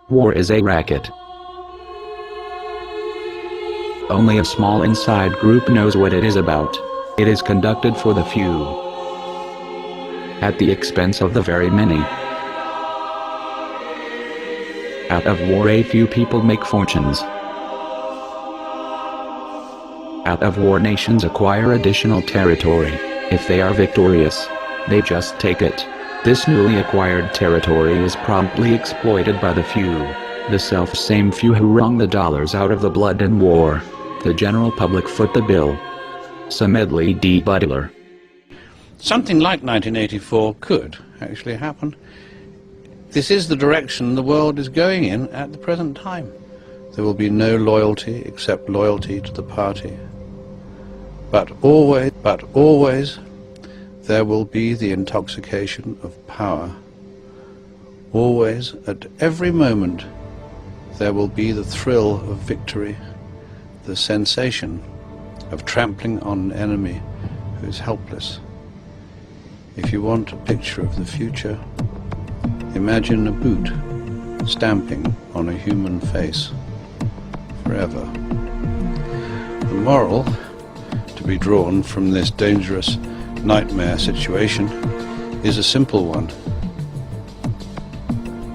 War is a racket. Only a small inside group knows what it is about. It is conducted for the few, at the expense of the very many. Out of war a few people make fortunes. Out of war nations acquire additional territory. If they are victorious, they just take it. This newly acquired territory is promptly exploited by the few, the self-same few who wrung the dollars out of the blood in war. The general public foot the bill. Medley D. Butler. Something like 1984 could actually happen. This is the direction the world is going in at the present time. There will be no loyalty except loyalty to the party. But always, there will be the intoxication of power. Always, at every moment, there will be the thrill of victory, the sensation of trampling on an enemy who is helpless. If you want a picture of the future, imagine a boot stamping on a human face forever. The moral to be drawn from this dangerous nightmare situation is a simple one.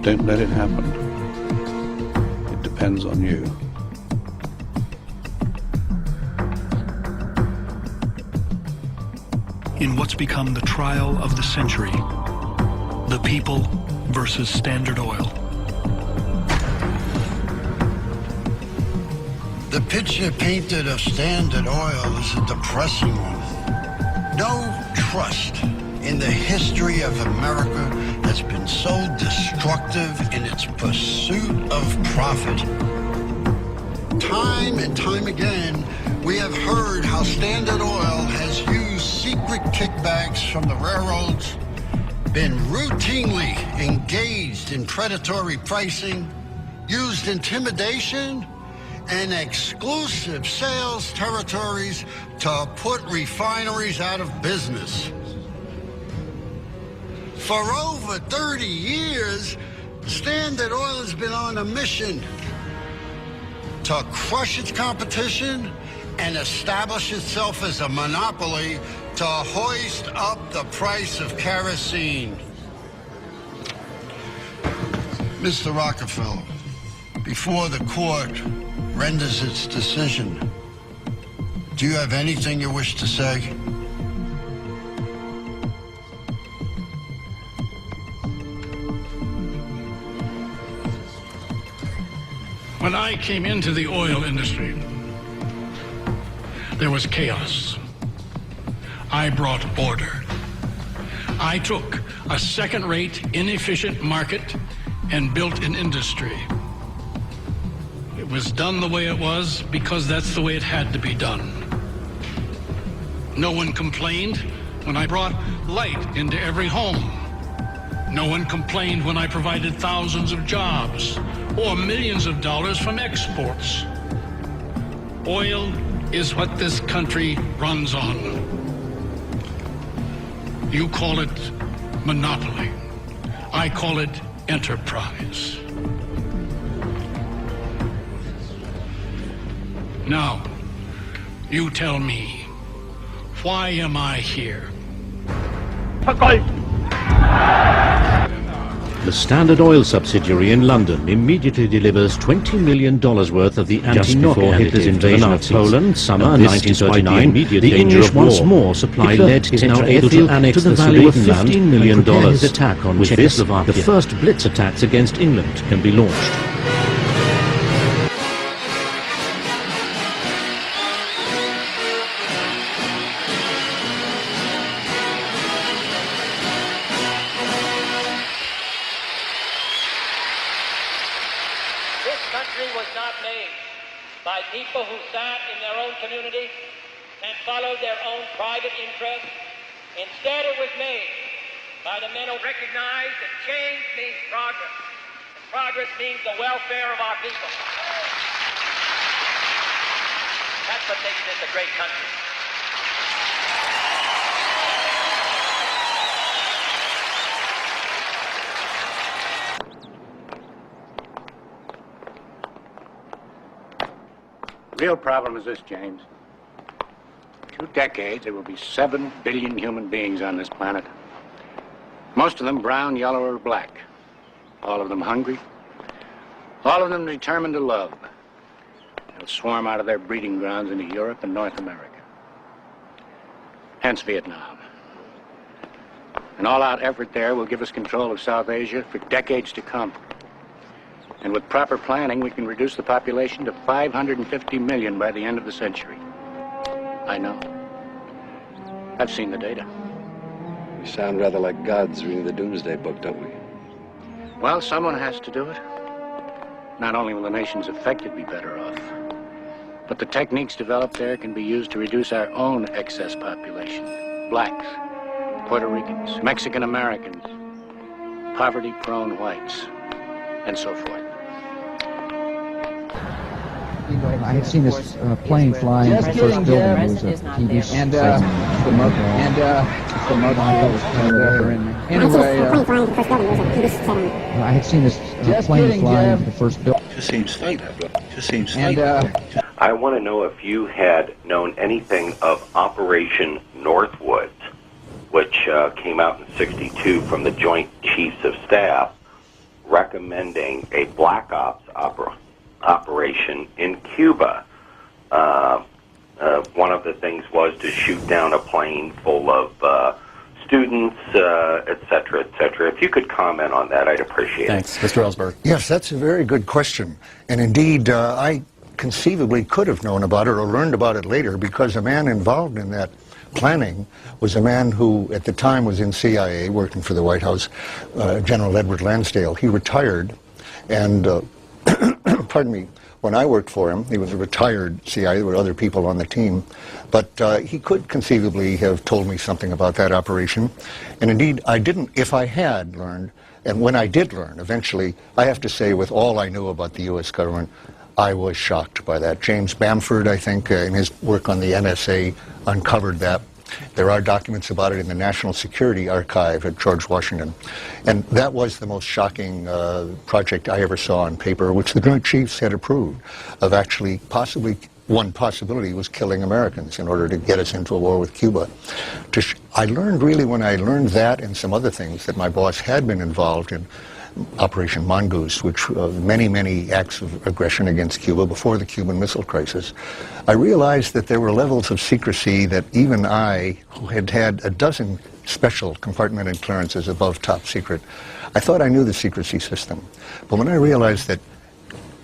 Don't let it happen. It depends on you. In what's become the trial of the century, the people versus Standard Oil. The picture painted of Standard Oil is a depressing one. No trust in the history of America has been so destructive in its pursuit of profit. Time and time again, we have heard how Standard Oil has used secret kickbacks from the railroads, been routinely engaged in predatory pricing, used intimidation and exclusive sales territories to put refineries out of business. For over 30 years, Standard Oil has been on a mission to crush its competition and establish itself as a monopoly to hoist up the price of kerosene. Mr. Rockefeller, before the court renders its decision, do you have anything you wish to say? When I came into the oil industry, there was chaos. I brought order. I took a second-rate, inefficient market and built an industry. It was done the way it was because that's the way it had to be done. No one complained when I brought light into every home. No one complained when I provided thousands of jobs or millions of dollars from exports. Oil is what this country runs on. You call it monopoly. I call it enterprise. Now, you tell me, why am I here? The Standard Oil subsidiary in London immediately delivers $20 million worth of the anti-NOC before Hitler's invasion of Poland, summer 1939. The English once more supply lead is now able to annex the value of $15 million. His attack on Czechoslovakia. The first blitz attacks against England can be launched. By people who sat in their own community and followed their own private interests. Instead, it was made by the men who recognized that change means progress. And progress means the welfare of our people. That's what makes this a great country. The real problem is this, James. 2 decades, there will be 7 billion human beings on this planet. Most of them brown, yellow, or black. All of them hungry. All of them determined to love. They'll swarm out of their breeding grounds into Europe and North America. Hence Vietnam. An all-out effort there will give us control of South Asia for decades to come. And with proper planning, we can reduce the population to 550 million by the end of the century. I know. I've seen the data. We sound rather like gods reading the Doomsday Book, don't we? Well, someone has to do it. Not only will the nations affected be better off, but the techniques developed there can be used to reduce our own excess population. Blacks, Puerto Ricans, Mexican Americans, poverty-prone whites, and so forth. I had seen this plane fly into the first building. It was a TV segment. I had seen this plane fly into the first building. Just seems fake. Just seems fake. I want to know if you had known anything of Operation Northwood, which came out in '62 from the Joint Chiefs of Staff, recommending a Black Ops operation in Cuba. One of the things was to shoot down a plane full of students, et cetera, et cetera. If you could comment on that, I'd appreciate it. Thanks. Mr. Ellsberg. Yes, that's a very good question. And indeed, I conceivably could have known about it or learned about it later, because a man involved in that planning was a man who at the time was in CIA working for the White House, General Edward Lansdale. He retired, and pardon me, when I worked for him, he was a retired CIA. There were other people on the team, but he could conceivably have told me something about that operation. And indeed, I didn't. If I had learned, and when I did learn, eventually, I have to say, with all I knew about the U.S. government, I was shocked by that. James Bamford, I think, in his work on the NSA, uncovered that. There are documents about it in the National Security Archive at George Washington. And that was the most shocking project I ever saw on paper, which the Joint Chiefs had approved, of actually possibly, one possibility was killing Americans in order to get us into a war with Cuba. I learned really, when I learned that and some other things, that my boss had been involved in Operation Mongoose, which many acts of aggression against Cuba before the Cuban Missile Crisis. I realized that there were levels of secrecy that even I, who had had a dozen special compartmented clearances above top secret, I thought I knew the secrecy system. But when I realized that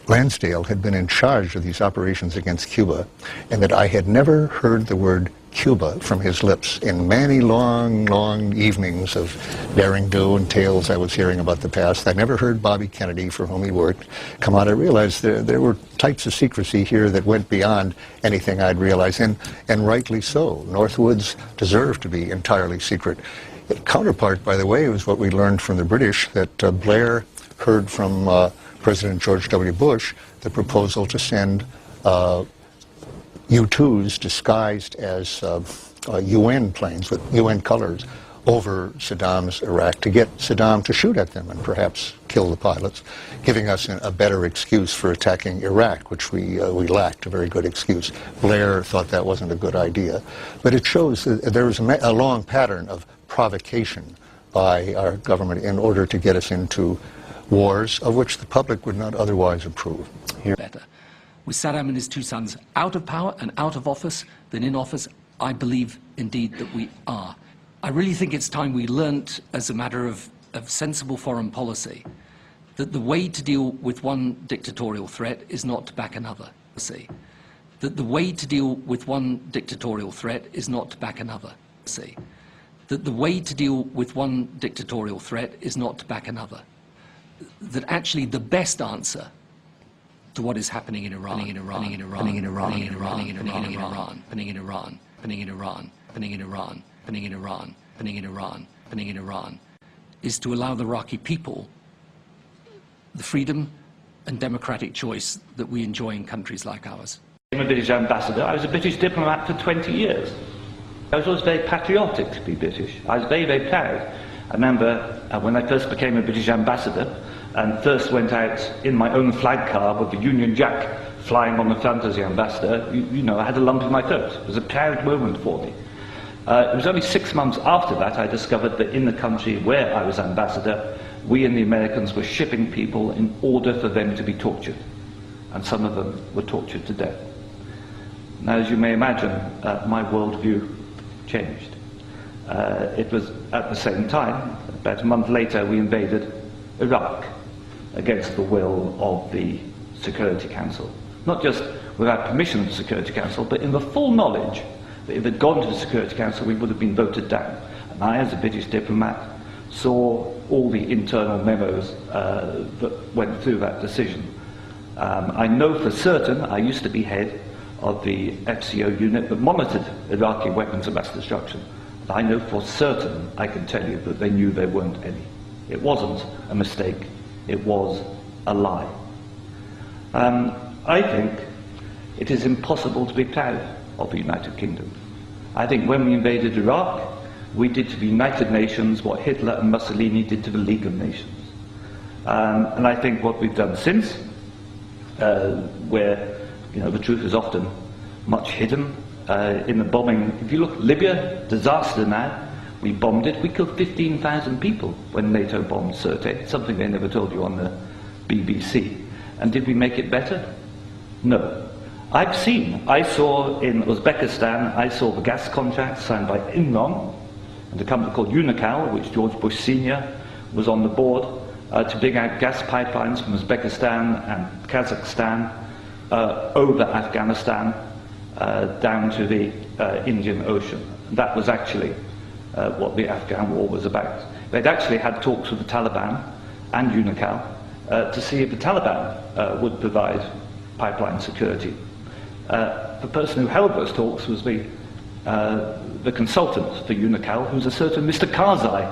Lansdale had been in charge of these operations against Cuba, and that I had never heard the word Cuba from his lips in many long evenings of daring do and tales I was hearing about the past. I never heard Bobby Kennedy, for whom he worked, come out. I realized there were types of secrecy here that went beyond anything I'd realized, and rightly so. Northwoods deserved to be entirely secret. Counterpart, by the way, was what we learned from the British, that Blair heard from President George W. Bush the proposal to send U-2s disguised as UN planes with UN colors over Saddam's Iraq to get Saddam to shoot at them and perhaps kill the pilots, giving us a better excuse for attacking Iraq, which we lacked a very good excuse. Blair thought that wasn't a good idea. But it shows that there was a long pattern of provocation by our government in order to get us into wars of which the public would not otherwise approve. Here. Better. With Saddam and his 2 sons out of power and out of office than in office, I believe indeed that we are. I really think it's time we learnt, as a matter of sensible foreign policy, that the way to deal with one dictatorial threat is not to back another. That the way to deal with one dictatorial threat is not to back another. That the way to deal with one dictatorial threat is not to back another. That actually the best answer to what is happening in Iran, is to allow the Iraqi people the freedom and democratic choice that we enjoy in countries like ours. I'm a British ambassador. I was a British diplomat for 20 years. I was always very patriotic to be British. I was very proud. I remember when I first became a British ambassador and first went out in my own flag car with the Union Jack flying on the front as the ambassador, you know, I had a lump in my throat. It was a proud moment for me. It was only 6 months after that I discovered that in the country where I was ambassador, we and the Americans were shipping people in order for them to be tortured. And some of them were tortured to death. Now, as you may imagine, my worldview changed. It was at the same time, about a month later, we invaded Iraq against the will of the Security Council. Not just without permission of the Security Council, but in the full knowledge that if it had gone to the Security Council, we would have been voted down. And I, as a British diplomat, saw all the internal memos that went through that decision. I know for certain, I used to be head of the FCO unit that monitored Iraqi weapons of mass destruction. And I know for certain, I can tell you, that they knew there weren't any. It wasn't a mistake, it was a lie. I think it is impossible to be proud of the United Kingdom. I think when we invaded Iraq, we did to the United Nations what Hitler and Mussolini did to the League of Nations. And I think what we've done since, where the truth is often much hidden, in the bombing, if you look at Libya, disaster now, we bombed it, we killed 15,000 people when NATO bombed Sirte, something they never told you on the BBC. And did we make it better? No. I saw in Uzbekistan, I saw the gas contract signed by Imran and a company called Unocal, which George Bush Sr. was on the board, to dig out gas pipelines from Uzbekistan and Kazakhstan over Afghanistan down to the Indian Ocean. That was actually what the Afghan war was about. They'd actually had talks with the Taliban and Unocal to see if the Taliban would provide pipeline security. The person who held those talks was the consultant for Unocal, who was a certain Mr. Karzai,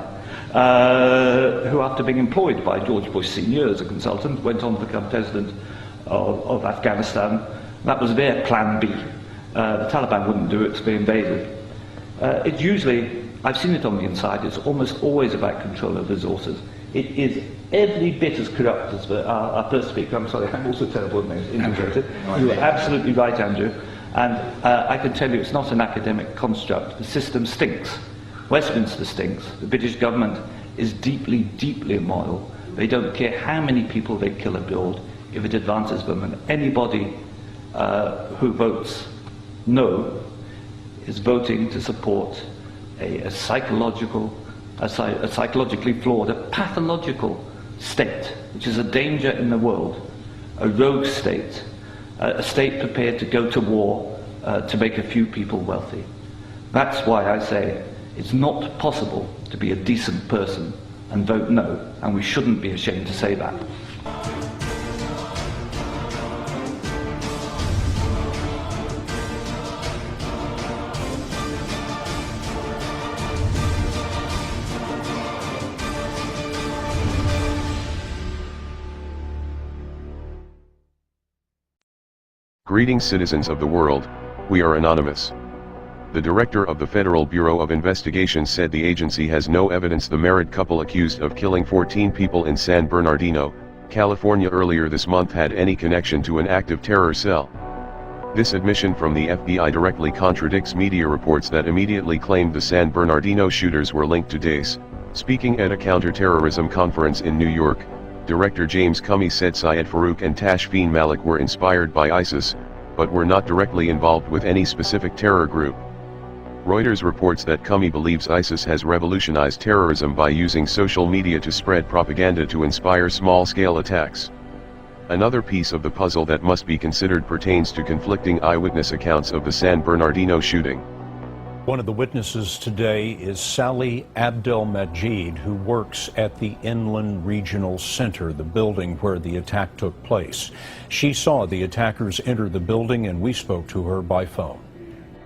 who, after being employed by George Bush Sr. as a consultant, went on to become president of Afghanistan. That was their plan B. The Taliban wouldn't do it, so they invaded. It's usually, I've seen it on the inside, it's almost always about control of resources. It is every bit as corrupt as our first speaker. I'm sorry, I'm also terrible at names. Integrated. You are absolutely right, Andrew. And I can tell you it's not an academic construct. The system stinks. Westminster stinks. The British government is deeply, deeply immoral. They don't care how many people they kill or build if it advances them. And anybody who votes no is voting to support a psychologically flawed, a pathological state, which is a danger in the world, a rogue state, a state prepared to go to war to make a few people wealthy. That's why I say it's not possible to be a decent person and vote no, and we shouldn't be ashamed to say that. Greetings, citizens of the world, we are anonymous. The director of the Federal Bureau of Investigation said the agency has no evidence the married couple accused of killing 14 people in San Bernardino, California earlier this month had any connection to an active terror cell. This admission from the FBI directly contradicts media reports that immediately claimed the San Bernardino shooters were linked to Daesh. Speaking at a counterterrorism conference in New York, Director James Comey said Syed Farouk and Tashfeen Malik were inspired by ISIS, but were not directly involved with any specific terror group. Reuters reports that Comey believes ISIS has revolutionized terrorism by using social media to spread propaganda to inspire small-scale attacks. Another piece of the puzzle that must be considered pertains to conflicting eyewitness accounts of the San Bernardino shooting. One of the witnesses today is Sally Abdelmajid, who works at the Inland Regional Center, the building where the attack took place. She saw the attackers enter the building, and we spoke to her by phone.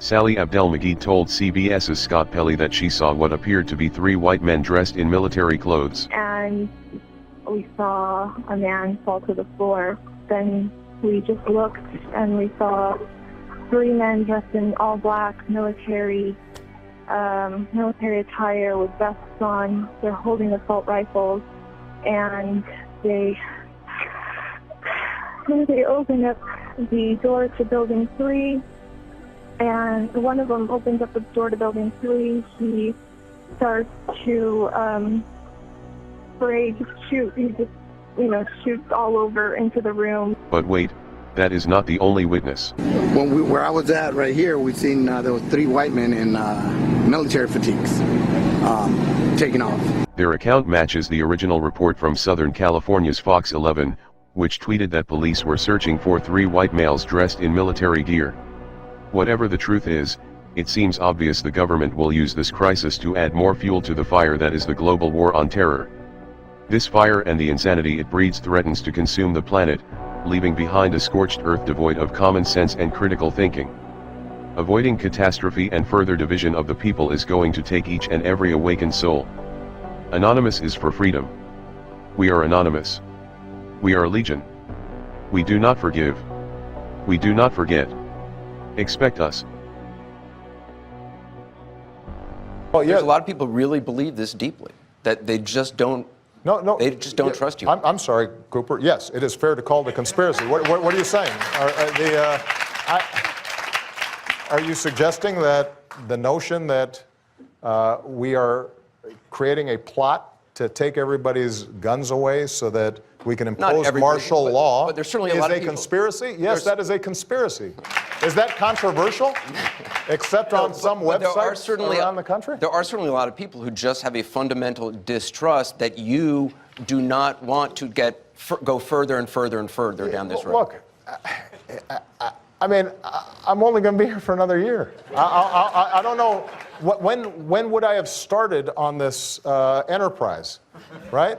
Sally Abdelmajid told CBS's Scott Pelley that she saw what appeared to be 3 white men dressed in military clothes. And we saw a man fall to the floor. Then we just looked and we saw 3 men dressed in all black military attire with vests on. They're holding assault rifles, and they opened up the door to Building 3, and one of them opens up the door to Building 3. He starts to spray, shoot. He just, shoots all over into the room. But wait, that is not the only witness. Where I was at right here, we seen there was 3 white men in military fatigues taking off. Their account matches the original report from Southern California's Fox 11, which tweeted that police were searching for 3 white males dressed in military gear. Whatever the truth is, it seems obvious the government will use this crisis to add more fuel to the fire that is the global war on terror. This fire and the insanity it breeds threatens to consume the planet, leaving behind a scorched earth devoid of common sense and critical thinking. Avoiding catastrophe and further division of the people is going to take each and every awakened soul. Anonymous is for freedom. We are anonymous. We are legion. We do not forgive. We do not forget. Expect us. Well, yeah. There's a lot of people really believe this deeply, that they just don't. No. They just don't trust you. I'm sorry, Cooper. Yes, it is fair to call it a conspiracy. What are you saying? Are you suggesting that the notion that we are creating a plot to take everybody's guns away so that we can impose martial law but there's certainly a is lot of a people. Conspiracy? Yes, that is a conspiracy. Is that controversial? Except on some websites around the country? There are certainly a lot of people who just have a fundamental distrust that you do not want to go further and further and further down this road. Look, I mean, I'm only going to be here for another year. I don't know, when would I have started on this enterprise, right?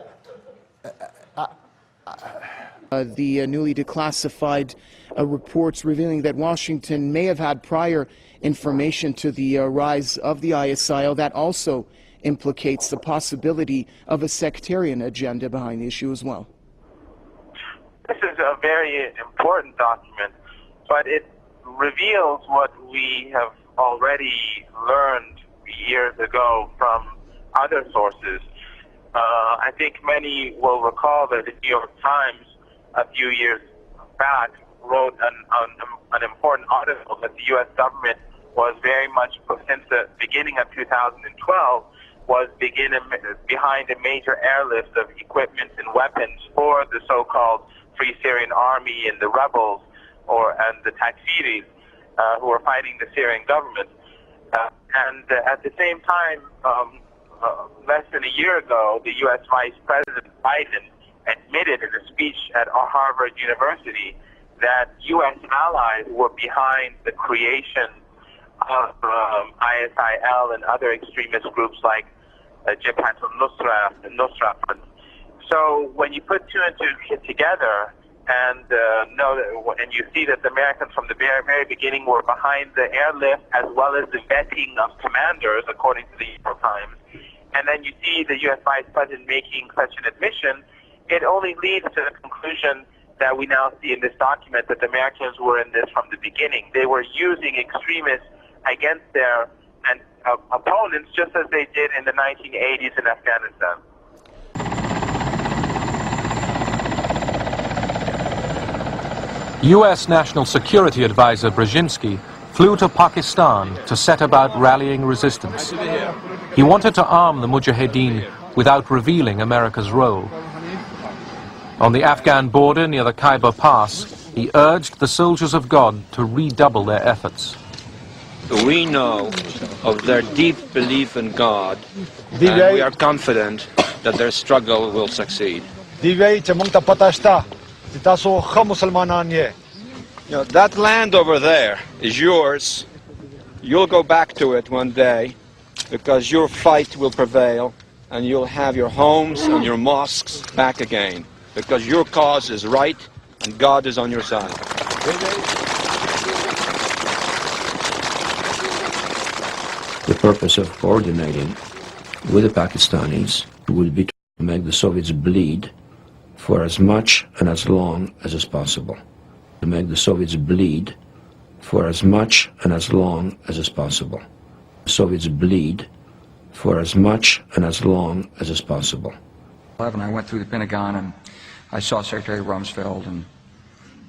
The newly declassified reports revealing that Washington may have had prior information to the rise of the ISIL. That also implicates the possibility of a sectarian agenda behind the issue as well. This is a very important document, but it reveals what we have already learned years ago from other sources. I think many will recall that the New York Times a few years back wrote an important article that the U.S. government was very much, since the beginning of 2012, was behind a major airlift of equipment and weapons for the so-called Free Syrian Army and the rebels, and the Takfiris, who are fighting the Syrian government. And at the same time, less than a year ago, the U.S. Vice President Biden admitted in a speech at Harvard University that U.S. allies were behind the creation of ISIL and other extremist groups like Jabhat al-Nusra and Nusra Front. So when you put two and two together and and you see that the Americans from the very beginning were behind the airlift as well as the vetting of commanders, according to the New York Times, and then you see the U.S. Vice President making such an admission, it only leads to the conclusion that we now see in this document that the Americans were in this from the beginning. They were using extremists against their opponents just as they did in the 1980s in Afghanistan. U.S. National Security Advisor Brzezinski flew to Pakistan to set about rallying resistance. He wanted to arm the Mujahideen without revealing America's role. On the Afghan border near the Khyber Pass, he urged the soldiers of God to redouble their efforts. We know of their deep belief in God, and we are confident that their struggle will succeed. That land over there is yours. You'll go back to it one day because your fight will prevail and you'll have your homes and your mosques back again because your cause is right and God is on your side. The purpose of coordinating with the Pakistanis would be to make the Soviets bleed for as much and as long as is possible. To make the Soviets bleed for as much and as long as is possible. The Soviets bleed for as much and as long as is possible. I went through the Pentagon and I saw Secretary Rumsfeld, and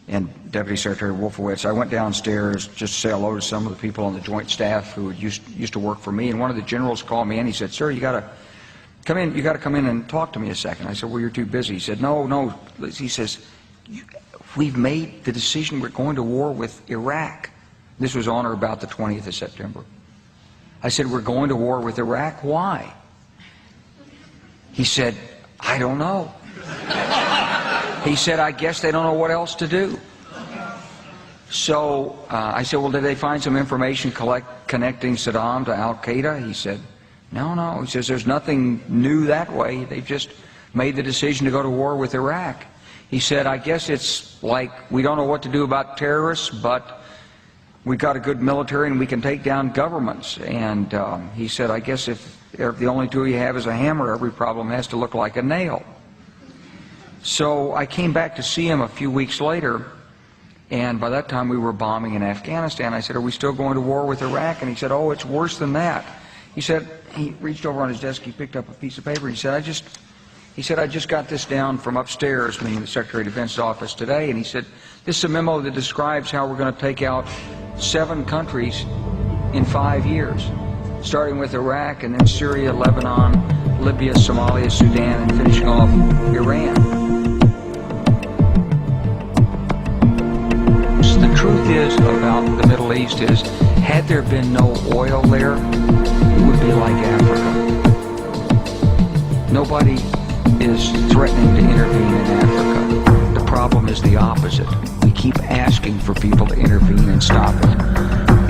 and Deputy Secretary Wolfowitz. I went downstairs just to say hello to some of the people on the Joint Staff who used to work for me, and one of the generals called me and he said, "Sir, you got to come in. You got to come in and talk to me a second." I said, "Well, you're too busy." He said, "No." He says, "We've made the decision. We're going to war with Iraq." This was on or about the 20th of September. I said, "We're going to war with Iraq. Why?" He said, "I don't know." He said, "I guess they don't know what else to do." So I said, "Well, did they find some information connecting Saddam to Al-Qaeda?" He said, No. He says, "There's nothing new that way. They've just made the decision to go to war with Iraq." He said, "I guess it's like we don't know what to do about terrorists, but we've got a good military and we can take down governments." And he said, "I guess if the only tool you have is a hammer, every problem has to look like a nail." So I came back to see him a few weeks later, and by that time we were bombing in Afghanistan. I said, "Are we still going to war with Iraq?" And he said, "Oh, it's worse than that." He said, he reached over on his desk, he picked up a piece of paper, he said, I just got this down from upstairs, meaning the Secretary of Defense's office today, and he said, "This is a memo that describes how we're going to take out 7 countries in 5 years, starting with Iraq and then Syria, Lebanon, Libya, Somalia, Sudan, and finishing off Iran." So the truth is about the Middle East is, had there been no oil there, it would be like Africa. Nobody is threatening to intervene in Africa. The problem is the opposite. We keep asking for people to intervene and stop it.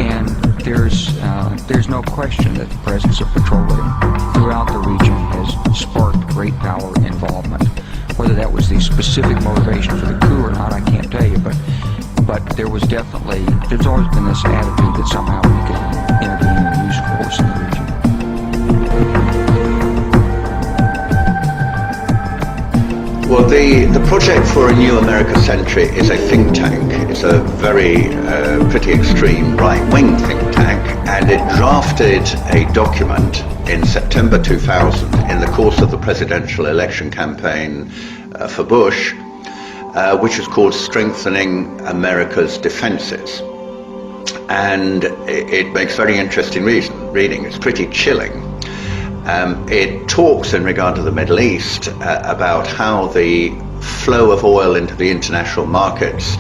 And there's no question that the presence of petroleum throughout the region has sparked great power involvement. Whether that was the specific motivation for the coup or not, I can't tell you, but there's always been this attitude that somehow we can intervene and use force in the region. Well, the project for a new America century is a think tank. It's a very pretty extreme right-wing think tank, and it drafted a document in September 2000 in the course of the presidential election campaign for Bush, which is called Strengthening America's Defenses. And it makes very interesting reading. It's pretty chilling. It talks in regard to the Middle East about how the flow of oil into the international markets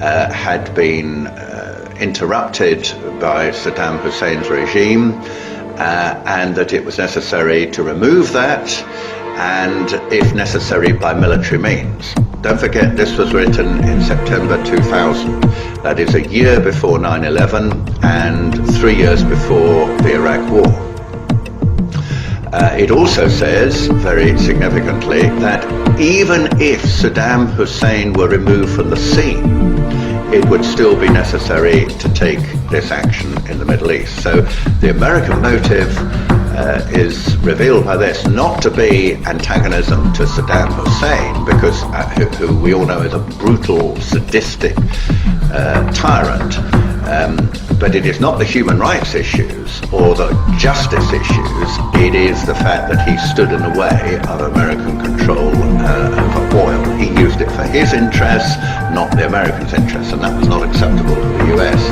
had been interrupted by Saddam Hussein's regime, and that it was necessary to remove that, and if necessary by military means. Don't forget, this was written in September 2000. That is a year before 9/11 and 3 years before the Iraq War. It also says, very significantly, that even if Saddam Hussein were removed from the scene, it would still be necessary to take this action in the Middle East. So the American motive is revealed by this not to be antagonism to Saddam Hussein, because who we all know is a brutal, sadistic tyrant, but it is not the human rights issues or the justice issues. It is the fact that he stood in the way of American control over oil. He used it for his interests, not the Americans' interests, and that was not acceptable to the US.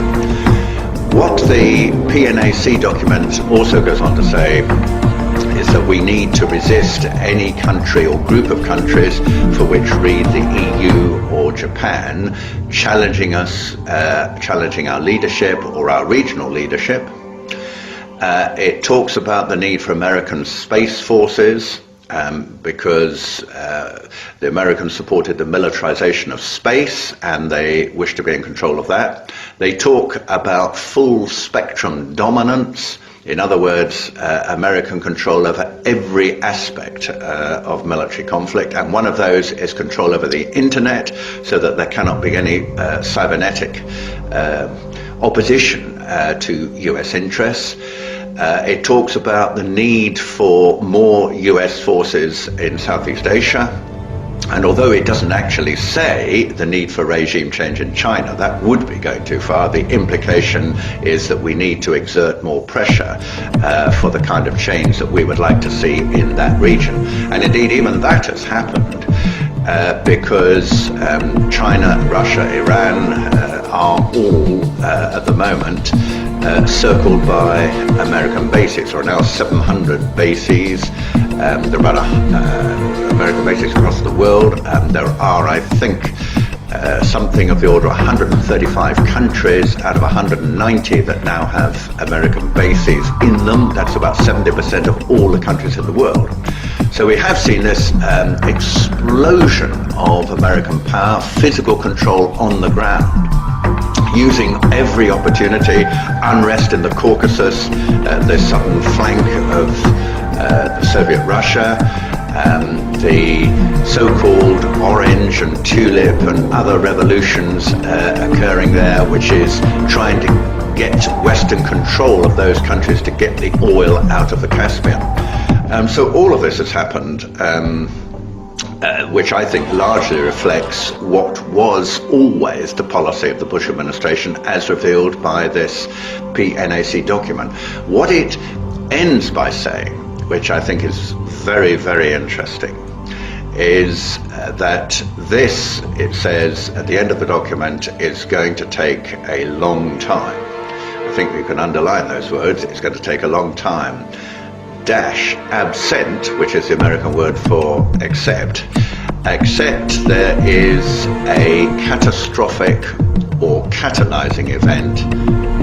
What the PNAC document also goes on to say is that we need to resist any country or group of countries, for which read the EU or Japan, challenging us, challenging our leadership or our regional leadership. It talks about the need for American space forces, because the Americans supported the militarization of space and they wish to be in control of that. They talk about full spectrum dominance. In other words, American control over every aspect of military conflict, and one of those is control over the internet, so that there cannot be any cybernetic opposition to US interests. It talks about the need for more US forces in Southeast Asia, and although it doesn't actually say the need for regime change in China, that would be going too far. The implication is that we need to exert more pressure for the kind of change that we would like to see in that region. And indeed, even that has happened. because China, Russia, Iran are all, at the moment, circled by American bases. There are now 700 bases. There are about American bases across the world. There are, I think, something of the order of 135 countries out of 190 that now have American bases in them. That's about 70% of all the countries in the world. So we have seen this explosion of American power, physical control on the ground, using every opportunity. Unrest in the Caucasus, the southern flank of Soviet Russia, the so-called Orange and Tulip and other revolutions occurring there, which is trying to get Western control of those countries to get the oil out of the Caspian. So all of this has happened, which I think largely reflects what was always the policy of the Bush administration as revealed by this PNAC document. What it ends by saying, which I think is very, very interesting, is that this, it says at the end of the document, is going to take a long time. I think we can underline those words. It's going to take a long time. Dash absent, which is the American word for except there is a catastrophic or catalyzing event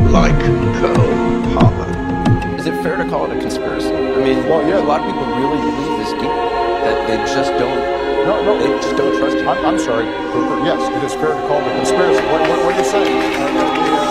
like Pearl Harbor. Is it fair to call it a conspiracy? I mean, well, yeah. A lot of people really believe this deep, that they just don't. They just don't trust you. I'm sorry. Yes, it is fair to call it a conspiracy. What are you saying?